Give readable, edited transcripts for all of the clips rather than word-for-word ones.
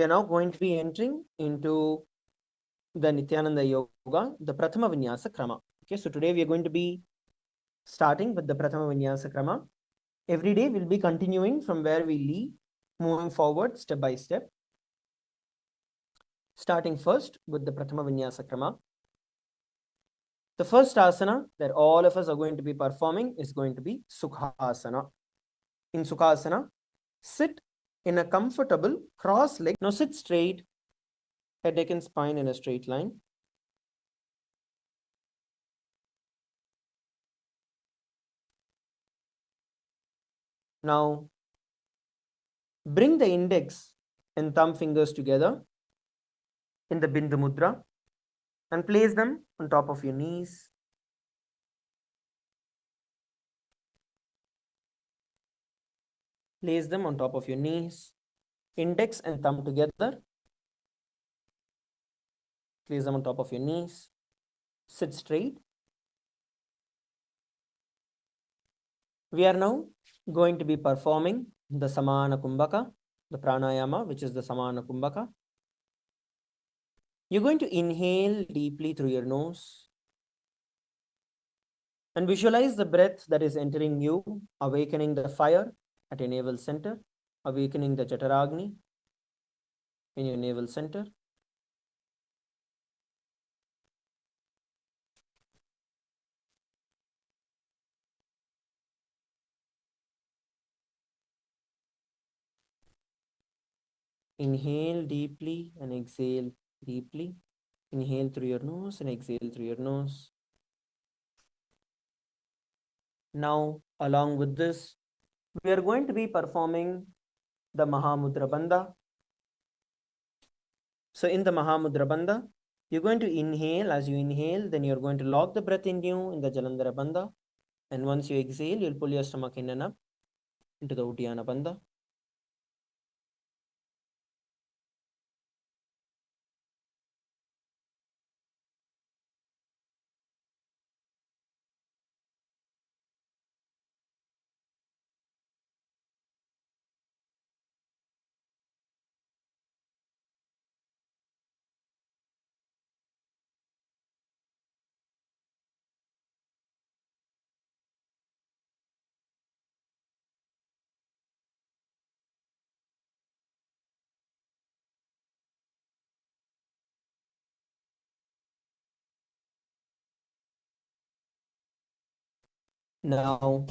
We are now going to be entering into the Nithyananda Yoga, the Prathama Vinyasa Krama. Okay, so today we are going to be starting with the Prathama Vinyasa Krama. Every day we'll be continuing from where we leave, moving forward step by step. Starting first with the Prathama Vinyasa Krama. The first asana that all of us are going to be performing is going to be Sukhasana. In Sukhasana, sit in a comfortable cross leg. Now sit straight, head, neck and spine in a straight line. Now bring the index and thumb fingers together in the Bindu Mudra and place them on top of your knees. Place them on top of your knees. Index and thumb together. Place them on top of your knees. Sit straight. We are now going to be performing the Samana Kumbhaka, the pranayama, which is the Samana Kumbhaka. You're going to inhale deeply through your nose and visualize the breath that is entering you, awakening the fire at your navel center, awakening the Jataragni in your navel center. Inhale deeply and exhale deeply. Inhale through your nose and exhale through your nose. Now, along with this, we are going to be performing the Mahamudra Bandha. So in the Mahamudra Bandha, you're going to inhale. As you inhale, then you're going to lock the breath in you in the Jalandhara Bandha. And once you exhale, you'll pull your stomach in and up into the Uddiyana Bandha. Now,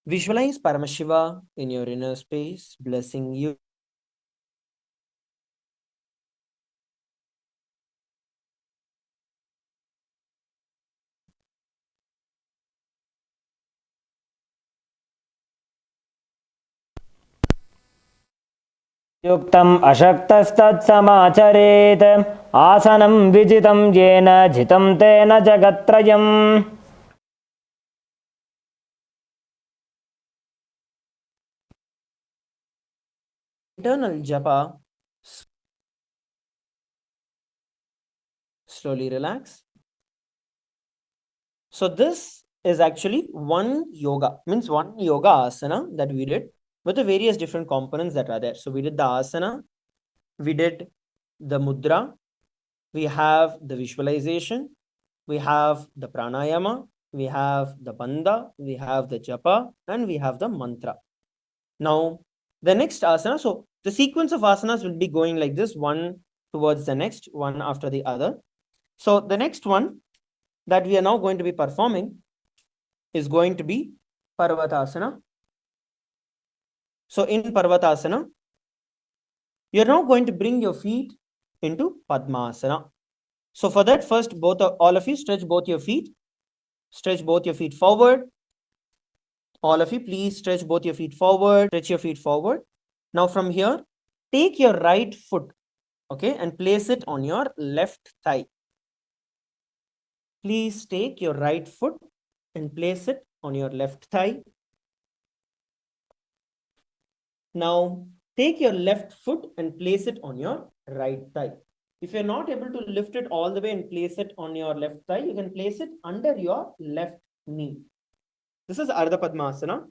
visualize Paramashiva in your inner space, blessing you. युक्तम् अशक्तस्तत्समाचरेत् आसनं विजितं येन जितं तेन जगत्त्रयम् Internal japa. Slowly relax. So this is actually one yoga, means one yoga asana that we did with the various different components that are there. So we did the asana, we did the mudra, we have the visualization, we have the pranayama, we have the bandha, we have the japa, and we have the mantra. Now, the next asana, so the sequence of asanas will be going like this, one towards the next, one after the other. So the next one that we are now going to be performing is going to be Parvatasana. So in Parvatasana, you're now going to bring your feet into Padmasana. So for that, first, all of you stretch both your feet. Stretch both your feet forward. All of you, please stretch both your feet forward. Stretch your feet forward. Now from here, take your right foot, okay, and place it on your left thigh. Please take your right foot and place it on your left thigh. Now, take your left foot and place it on your right thigh. If you're not able to lift it all the way and place it on your left thigh, you can place it under your left knee. This is Ardha Padmasana.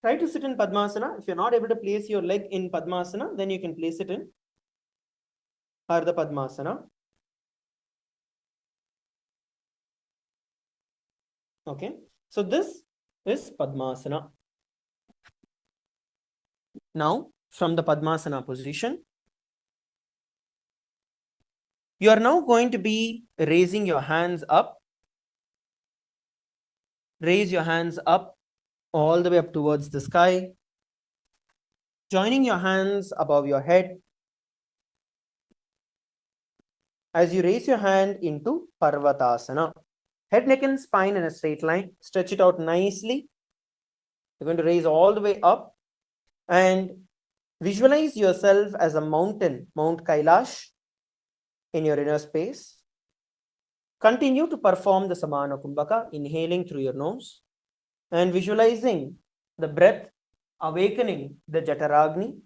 Try to sit in Padmasana. If you're not able to place your leg in Padmasana, then you can place it in Ardha Padmasana. Okay, so this is Padmasana. Now, from the Padmasana position, you are now going to be raising your hands up. Raise your hands up all the way up towards the sky, joining your hands above your head. As you raise your hand into Parvatasana, head, neck and spine in a straight line, stretch it out nicely. You're going to raise all the way up and visualize yourself as a mountain, Mount Kailash, in your inner space. Continue to perform the Samana Kumbhaka, inhaling through your nose and visualizing the breath awakening the Jataragni,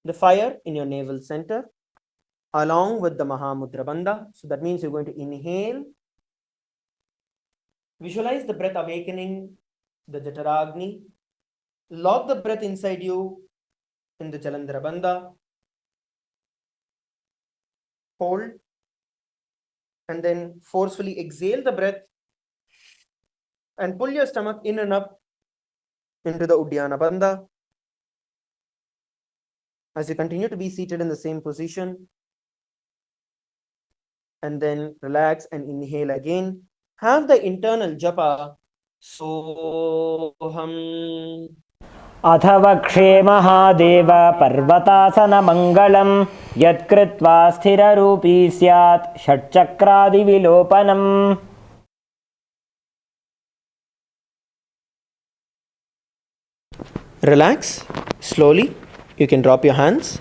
the fire in your navel center, along with the Mahamudra Bandha. So that means you're going to inhale. Visualize the breath awakening the Jataragni. Lock the breath inside you in the Jalandhara Bandha. Hold. And then forcefully exhale the breath and pull your stomach in and up into the Uddiyana Bandha. As you continue to be seated in the same position, and then relax and inhale again. Have the internal japa. Soham. अथवक्षे Mahadev पर्वतासनमङ्गलं यत्कृत्वा स्थिररूपी स्यात् षट्चक्रादिविलोपनम्. Relax slowly. You can drop your hands.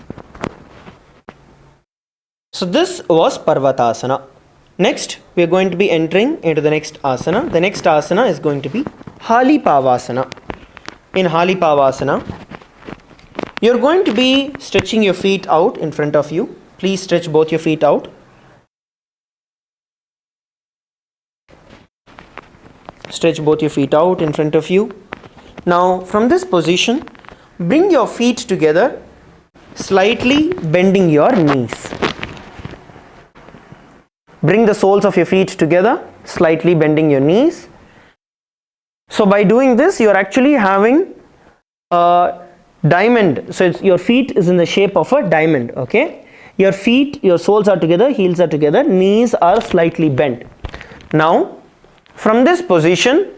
So this was Parvatasana. Next, we are going to be entering into the next asana. The next asana is going to be Halipavasana. In Halipavasana, you're going to be stretching your feet out in front of you. Please stretch both your feet out. Stretch both your feet out in front of you. Now, from this position, bring your feet together, slightly bending your knees. Bring the soles of your feet together, slightly bending your knees. So by doing this, you are actually having a diamond. So your feet is in the shape of a diamond. Okay, your feet, your soles are together, heels are together, knees are slightly bent. Now, from this position,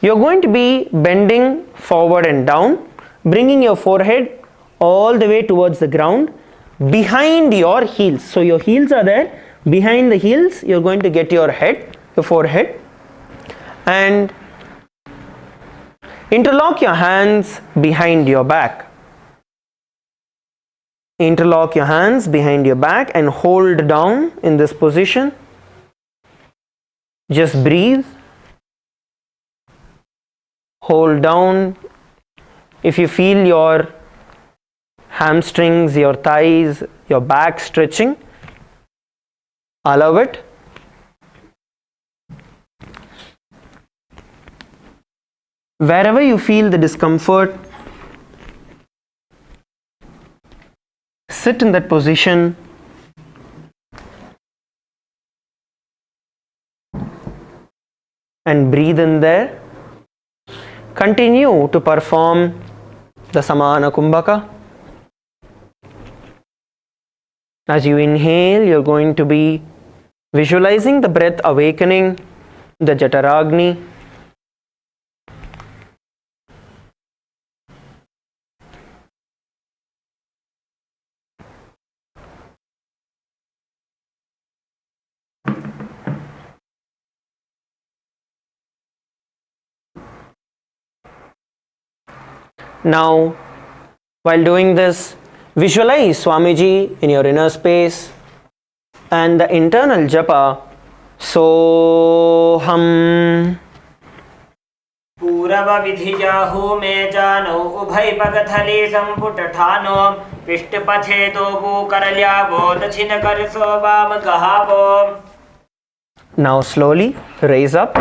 you're going to be bending forward and down, bringing your forehead all the way towards the ground, behind your heels. So your heels are there. Behind the heels, you're going to get your head, your forehead, and interlock your hands behind your back. Interlock your hands behind your back and hold down in this position. Just breathe. Hold down. If you feel your hamstrings, your thighs, your back stretching, allow it. Wherever you feel the discomfort, sit in that position. And breathe in there. Continue to perform the Samana Kumbhaka. As you inhale, you're going to be visualizing the breath awakening the Jataragni. Now, while doing this, visualize Swamiji in your inner space and the internal japa. Soham. पूरव विधिजाहु में जानो उभय पगथले संपुटठानो पृष्ठपथे तो वो करल्यावो दक्षिण कर सो वाम कहावो. Now slowly raise up.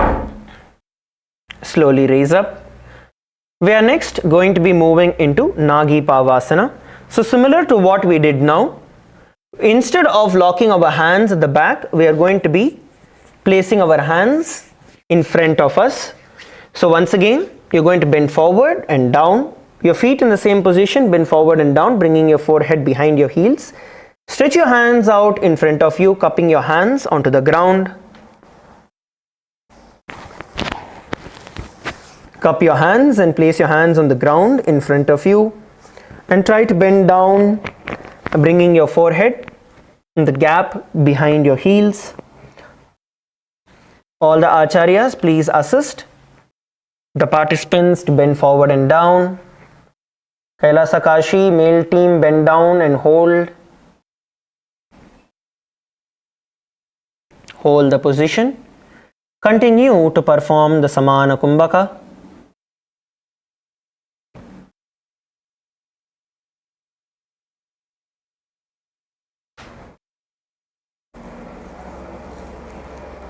Slowly raise up. We are next going to be moving into Nagi Pavasana. So similar to what we did now, instead of locking our hands at the back, we are going to be placing our hands in front of us. So once again, you're going to bend forward and down. Your feet in the same position, bend forward and down, bringing your forehead behind your heels. Stretch your hands out in front of you, cupping your hands onto the ground. Cup your hands and place your hands on the ground in front of you. And try to bend down, bringing your forehead in the gap behind your heels. All the acharyas, please assist the participants to bend forward and down. Kailasa Kashi, male team, bend down and hold. Hold the position. Continue to perform the Samana Kumbhaka.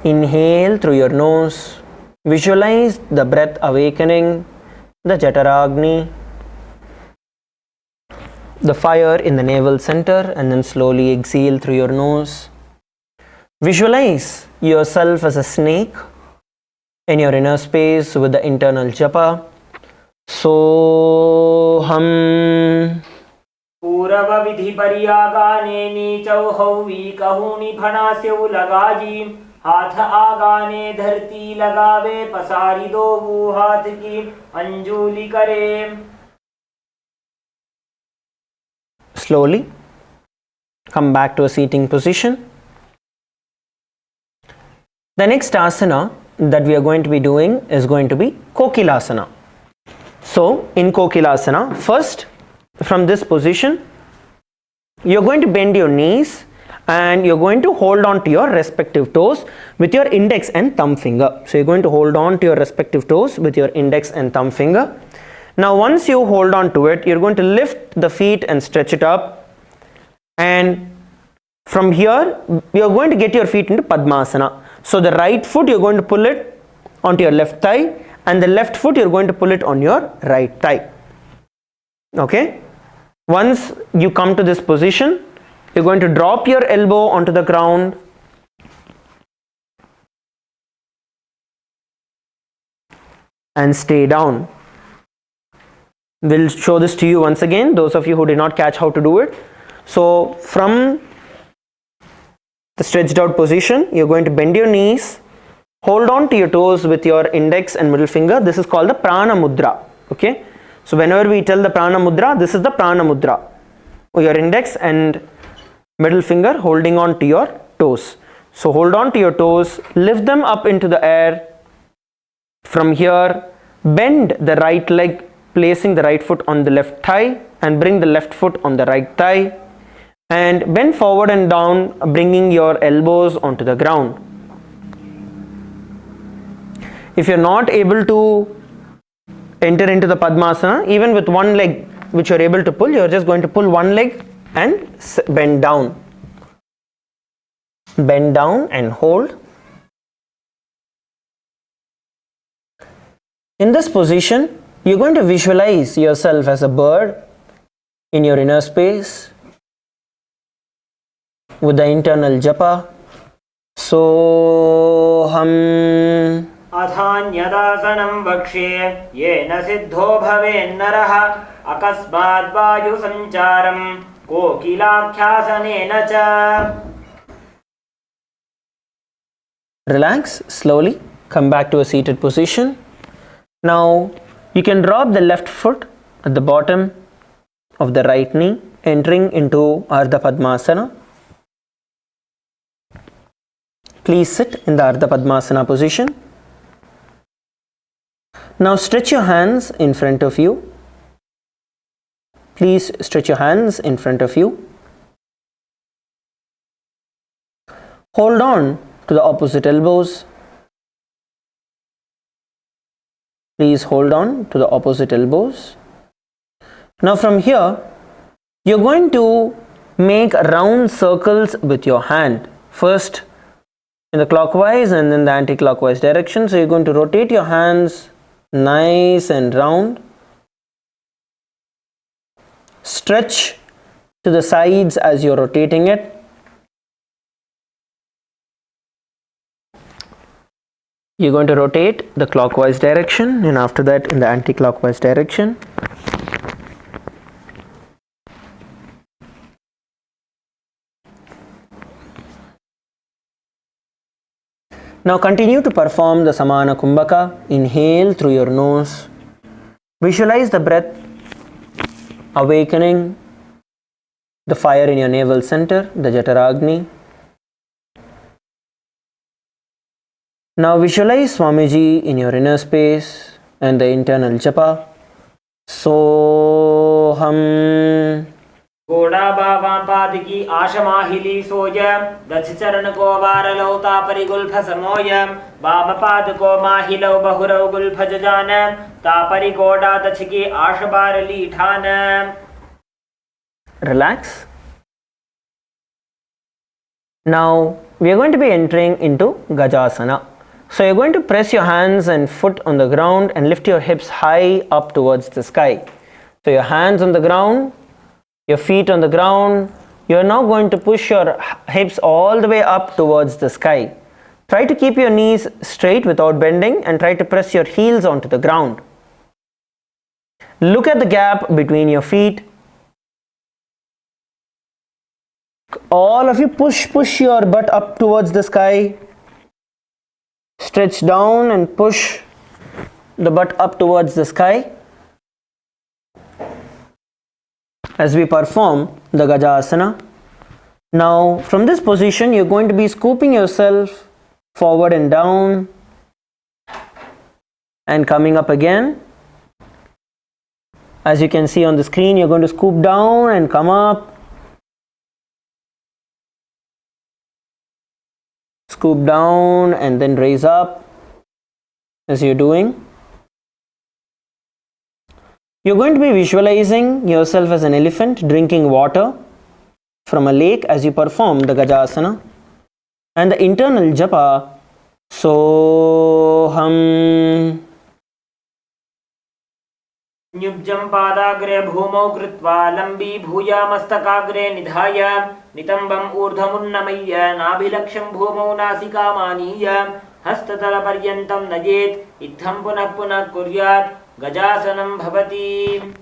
Inhale through your nose. Visualize the breath awakening, the Jataragni, the fire in the navel center, and then slowly exhale through your nose. Visualize yourself as a snake in your inner space with the internal japa. Soham. पूरव विधि परियागाने नीचौ हौवी कहूनी फणास्यौ लगाजी हाथ आगाने धरती लगावे पसारी दो वो हाथ की अंजुली करे. Slowly come back to a seating position. The next asana that we are going to be doing is going to be Kokilasana. So in Kokilasana, first from this position, you're going to bend your knees and you're going to hold on to your respective toes with your index and thumb finger. So you're going to hold on to your respective toes with your index and thumb finger. Now once you hold on to it, you're going to lift the feet and stretch it up. And from here, you're going to get your feet into Padmasana. So the right foot, you're going to pull it onto your left thigh, and the left foot, you're going to pull it on your right thigh. Okay? Once you come to this position, you're going to drop your elbow onto the ground. And stay down. We'll show this to you once again, those of you who did not catch how to do it. So from the stretched out position, you're going to bend your knees, hold on to your toes with your index and middle finger. This is called the Prana Mudra. Okay? So whenever we tell the Prana Mudra, this is the Prana Mudra. Your index and middle finger holding on to your toes. So hold on to your toes, lift them up into the air. From here, bend the right leg, placing the right foot on the left thigh, and bring the left foot on the right thigh. And bend forward and down, bringing your elbows onto the ground. If you're not able to enter into the Padmasana, even with one leg which you're able to pull, you're just going to pull one leg and bend down. Bend down and hold. In this position, you're going to visualize yourself as a bird in your inner space with the internal japa. Soham. अथान्यदासनं वक्ष्ये येन सिद्धो भवेन्नरः अकस्मात् वायुसञ्चारं कोकिलाख्यासनेन च. Relax slowly, come back to a seated position. Now you can drop the left foot at the bottom of the right knee, entering into Ardha Padmasana. Please sit in the Ardha Padmasana position. Now stretch your hands in front of you. Please stretch your hands in front of you. Hold on to the opposite elbows. Please hold on to the opposite elbows. Now from here, you're going to make round circles with your hand. First in the clockwise and then the anti-clockwise direction. So you're going to rotate your hands nice and round. Stretch to the sides as you're rotating it. You're going to rotate the clockwise direction and after that in the anti-clockwise direction. Now continue to perform the Samana Kumbhaka. Inhale through your nose. Visualize the breath awakening the fire in your navel center, the Jataragni. Now visualize Swamiji in your inner space and the internal japa. Soham. घोड़ा बाबा पाद की आशमाहिली सोयम दक्ष चरण को बारलो तापरि Gulf समोयम balm पाद को माहिलो बहुरव Gulf जजानम तापरि घोड़ा दक्ष की आश बारली ठानम. Relax. Now we are going to be entering into Gajasana. So you're going to press your hands and foot on the ground and lift your hips high up towards the sky. So your hands on the ground, your feet on the ground. You're now going to push your hips all the way up towards the sky. Try to keep your knees straight without bending and try to press your heels onto the ground. Look at the gap between your feet. All of you push your butt up towards the sky. Stretch down and push the butt up towards the sky. As we perform the Gajasana. Now from this position you're going to be scooping yourself forward and down and coming up again. As you can see on the screen, you're going to scoop down and come up. Scoop down and then raise up as you're doing. You're going to be visualizing yourself as an elephant drinking water from a lake as you perform the Gajasana. And the internal japa, Soham. न्युब्जं पादाग्रे भूमौ कृत्वा लम्बी भूया मस्तकाग्रे निधाय नितम्बम् ऊर्ध्वमुन्नमय्य नाभिलक्ष्यं भूमौ नासिकामानीय हस्ततलपर्यन्तं नयेत् इत्थं पुनः पुनः कुर्यात् गजासनं भवति.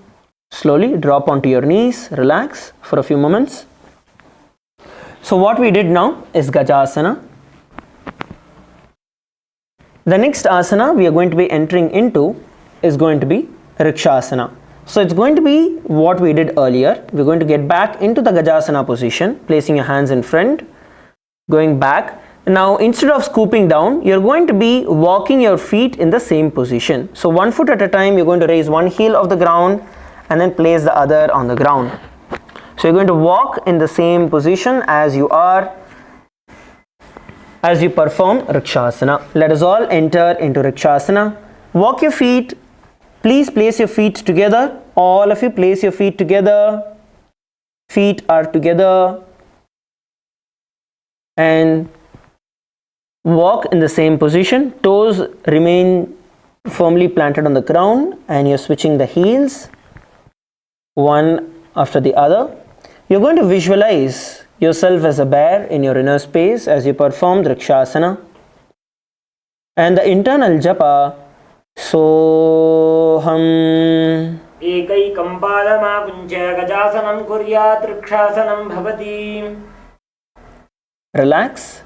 Slowly drop onto your knees, relax for a few moments. So what we did now is Gajasana. The next asana we are going to be entering into is going to be Rikshasana. So it's going to be what we did earlier. We're going to get back into the Gajasana position, placing your hands in front, going back. Now instead of scooping down, you're going to be walking your feet in the same position. So one foot at a time, you're going to raise one heel off the ground and then place the other on the ground. So you're going to walk in the same position as you are as you perform Rikshasana. Let us all enter into Rikshasana. Walk your feet. Please place your feet together. All of you place your feet together. Feet are together. And walk in the same position. Toes remain firmly planted on the ground and you're switching the heels one after the other. You're going to visualize yourself as a bear in your inner space as you perform Rikshasana. And the internal japa, Soham. एकैकं पादमाकुञ्च गजासनं कुर्यात् रक्षासनं भवति. Relax.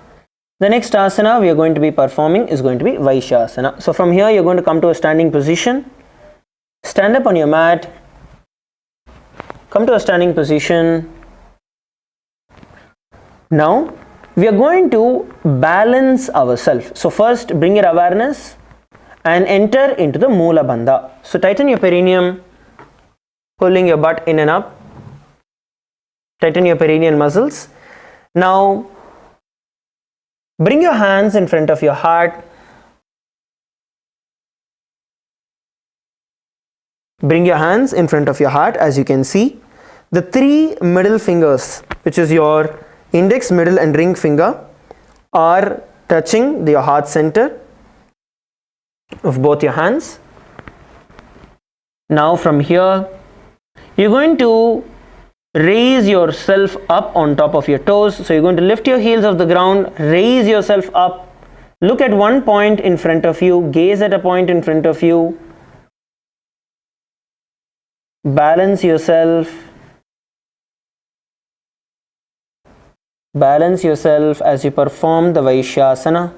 The next asana we are going to be performing is going to be Vaishyasana. So from here you're going to come to a standing position. Stand up on your mat. Come to a standing position. Now we are going to balance ourselves. So first bring your awareness and enter into the Moola Bandha. So tighten your perineum, pulling your butt in and up. Tighten your perineal muscles. Now bring your hands in front of your heart. Bring your hands in front of your heart. As you can see, the three middle fingers, which is your index, middle and ring finger, are touching your heart center of both your hands. Now from here You're going to raise yourself up on top of your toes. So you're going to lift your heels off the ground, raise yourself up, look at one point in front of you, gaze at a point in front of you, balance yourself as you perform the Vaishyasana.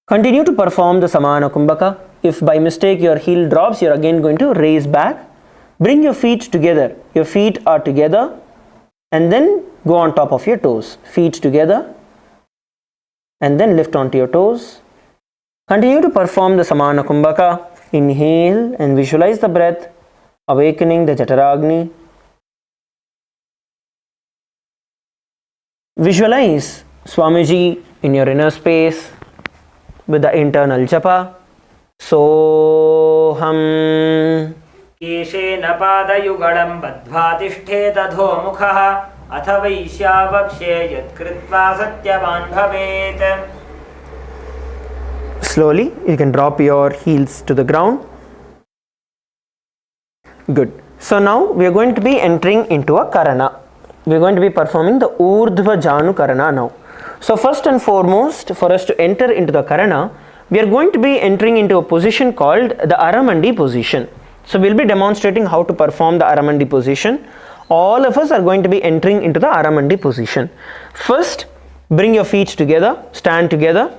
Continue to perform the Samana Kumbhaka. If by mistake your heel drops, you're again going to raise back. Bring your feet together. Your feet are together and then go on top of your toes. Feet together and then lift onto your toes. Continue to perform the Samana Kumbhaka. Inhale and visualize the breath, awakening the Jataragni. Visualize Swamiji in your inner space with the internal japa. Soham. केशेन पादयुगलं बद्ध्वा तिष्ठेत अधोमुखः अथ वैश्यावक्ष्ये यत्कृत्वा सत्यवान् भवेत्. Slowly, you can drop your heels to the ground. Good. So now we are going to be entering into a Karana. We are going to be performing the Urdhva Janu Karana now. So first and foremost, for us to enter into the Karana, we are going to be entering into a position called the Aramandi position. So we'll be demonstrating how to perform the Aramandi position. All of us are going to be entering into the Aramandi position. First, bring your feet together, stand together,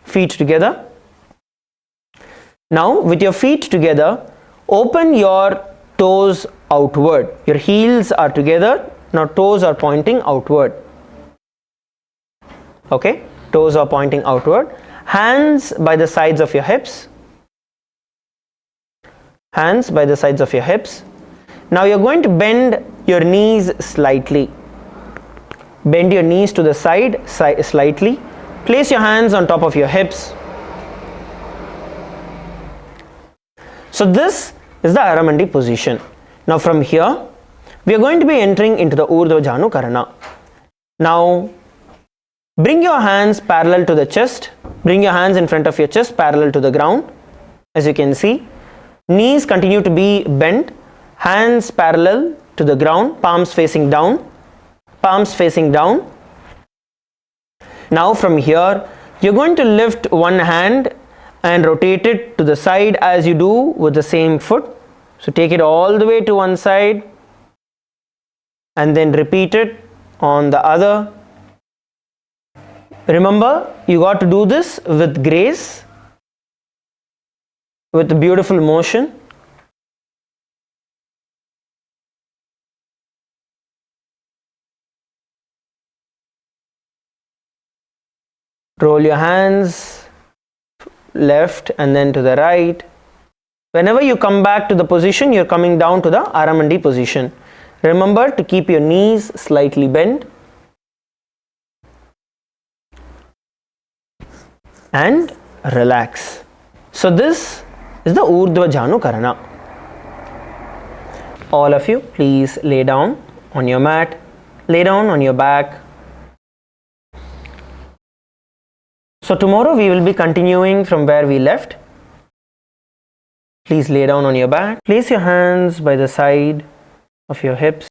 feet together. Now with your feet together, open your toes outward. Your heels are together, now toes are pointing outward. Okay, toes are pointing outward. Hands by the sides of your hips. Hands by the sides of your hips. Now you're going to bend your knees slightly. Bend your knees to the side slightly. Place your hands on top of your hips. So this is the Aramandi position. Now from here, we are going to be entering into the Urdhva Janu Karana. Now bring your hands parallel to the chest. Bring your hands in front of your chest parallel to the ground. As you can see, knees continue to be bent. Hands parallel to the ground, palms facing down. Palms facing down. Now from here, you're going to lift one hand and rotate it to the side as you do with the same foot. So take it all the way to one side and then repeat it on the other. Remember, you got to do this with grace, with beautiful motion. Roll your hands left and then to the right. Whenever you come back to the position, you're coming down to the Aramandi position. Remember to keep your knees slightly bent and relax. So this is the Urdhva Janu Karana. All of you, please lay down on your mat. Lay down on your back. So tomorrow we will be continuing from where we left. Please lay down on your back. Place your hands by the side of your hips.